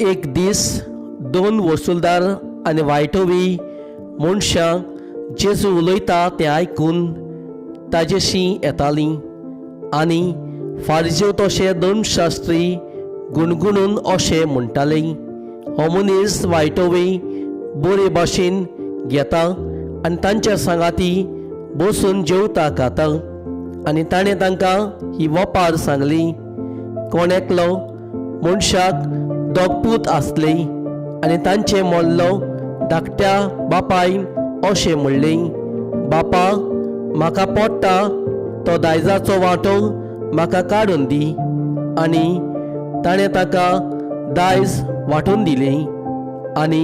एक दीस दोन वसूलदार आनी वायटोवी मनशां जेजू उलयता तें आयकून ताजेशी येतालीं आनी फारिजेव तशे धर्मशास्त्री गुणगुणून अशें म्हणटाले, हो मनीस वायटोवी बरे भाशेन घेता आनी तांच्या सांगाती बसून जेवता खाता. आनी ताणें तांकां ही वपार सांगली. कोण एकलो मनशाक दोग पूत आसले आनी तांचे मोल्लो धाकट्या बापायन अशें म्हणलें, बापा, म्हाका पडटा तो दायजाचो वांटो म्हाका काडून दी. आनी ताणें ताका दायज वांटून दिलें. आनी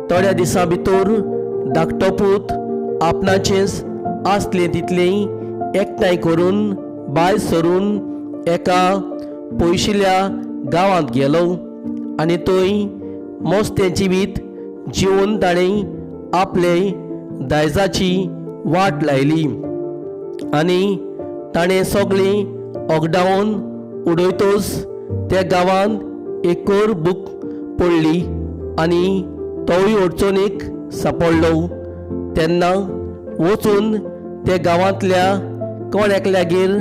थोड्या दिसां भितर धाकटो पूत आपणाचेंच आसलें तितलें एकठांय करून भायर सरून एका पयशिल्ल्या गांवांत गेलो आनी थंय मस्तें जिवीत जिवन ताणें आपले दायजाची वाट लायली. आनी ताणें सगळें ओगडावन उडयतच त्या गांवांत एक कोर बूक पडली आनी तोय अडचणीक सांपडलो. तेन्ना वचून त्या गांवांतल्या कोण एकल्यागेर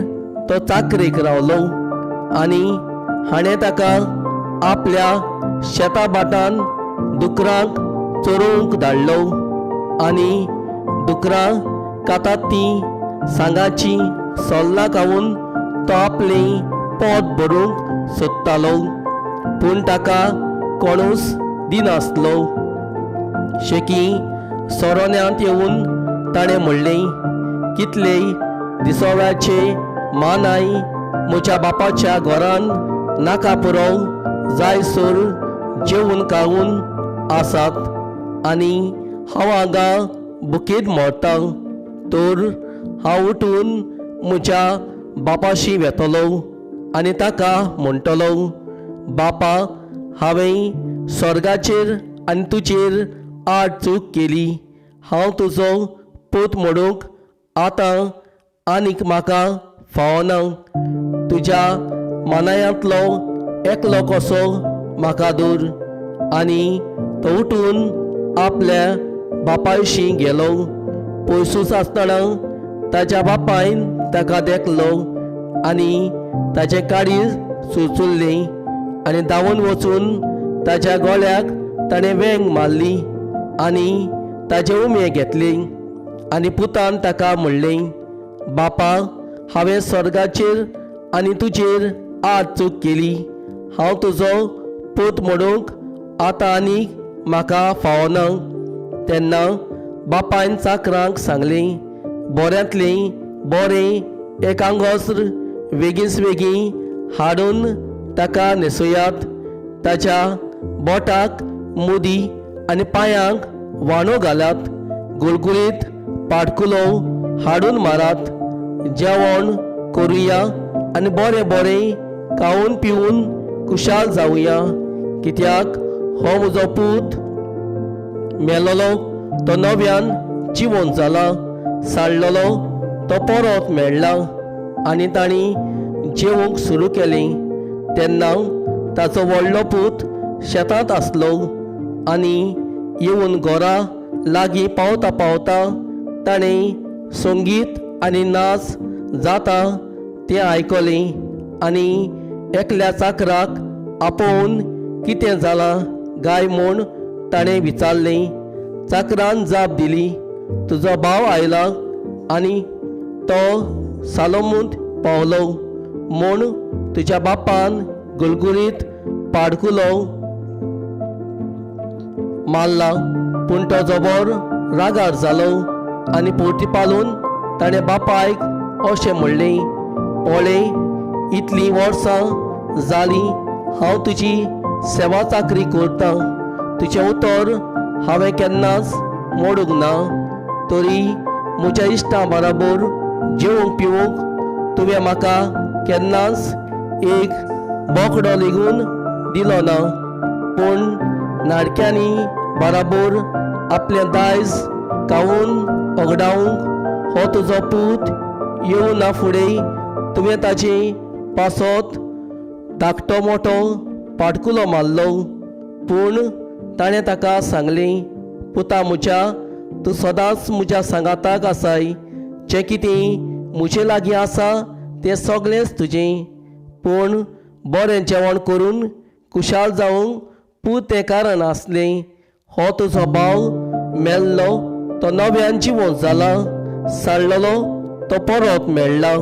तो चाकरेक रावलो आनी हाणें ताका आपल्या शेता बाटान दुकरांक चरोवंक धाडलो. आनी दुकरां कातात तीं सांगाची सोल्लां खावून तो आपलें पोट भरूंक सोदतालो, पूण ताका कोणूच दिनासलो. शेकी सोरोन्यांत येवन ताणें म्हणलें, कितले दिसोव्याचे मानाय म्हज्या बापाच्या घरान नाका पुरो जायसर जेवून खावून आसात आनी हांव हांगा बुकीत मोडटा. तर हांव उठून म्हज्या बापाशी वेतलो आनी ताका म्हणटलो, बापा, हांवें स्वर्गाचेर आनी तुजेर आड चूक केली. हांव तुजो पूत म्हणूंक आतां आनीक म्हाका फावना. तुज्या मानायांतलो एकलो कसो म्हाका दवर. आनी तो उठून आपल्या बापायशी गेलो. पयसूच आसतना ताच्या बापायन ताका देखलो आनी ताचे काडीर सुचुल्लें आनी धांवून वचून ताच्या गोळ्याक ताणें वेंग मारली आनी ताचे उमे घेतली. आनी पुतान ताका म्हणलें, बापा, हांवें स्वर्गाचेर आनी तुजेर आड चूक केली. हांव तुजो पूत म्हणूंक आतां आनीक म्हाका फावना. तेन्ना बापायन चाकरांक सांगलें, बऱ्यांतलें बरें एक आंगोस्र बेगीच बेगीन हाडून ताका न्हेसयात. ताच्या बोटाक मुदी आनी पांयांक वाणो घालात. गुळगुळीत पाडकुलो हाडून मारात. जेवण करुया आनी बरें बरें खावन पिवन कुशाल जावया. कित्याक हो म्हजो पूत मेलोलो तो नव्यान जिवंत जाला, साडलोलो तो परत मेळ्ळा. आनी तांणी जेवंक सुरू केलें. तेन्ना ताचो व्हडलो पूत शेतांत आसलो आनी येवन घरा लागीं पावता पावता ताणें संगीत आनी नाच जाता तें आयकलें आनी एकल्या चाकराक आपोवन कितें जालां गाय म्हूण ताणें विचारलें. चाकरान जाप दिली, तुजो भाव आयला आनी तो सालोमूत पावलो म्हूण तुज्या बापान गुळगुळीत पाडकुलो मारला. पूण तो जबर रागार जालो आनी पोर्तिपालून ताणें बापायक अशें म्हणलें, पळय, इतलीं वर्सां जालीं हांव तुजी सेवा चाकरी करतां. तुजें उतर हांवें केन्नाच मोडूंक ना. तरी म्हज्या इश्टां बराबर जेवंक पिवंक तुवें म्हाका केन्नाच एक बोकडो लेगून दिलो ना. पूण नाडक्यांनी बराबर आपलें दायज खावून ओगडावंक हो तुजो पूत येवना फुडें तुवें ताची पासत धाकटो मोठो पाडकुलो मारलो. पूण ताणें ताका सांगलें, पुता म्हज्या, तूं सदांच म्हज्या सांगाताक आसाय. जें कितें म्हजे लागीं आसा तें सगळेंच तुजें. पूण बरें जेवण करून कुशाल जावंक पूत तें कारण आसलें. हो तुजो भाव मेल्लो तो नव्यान जिवंत जाला, साडलेलो तो परत मेळ्ळा.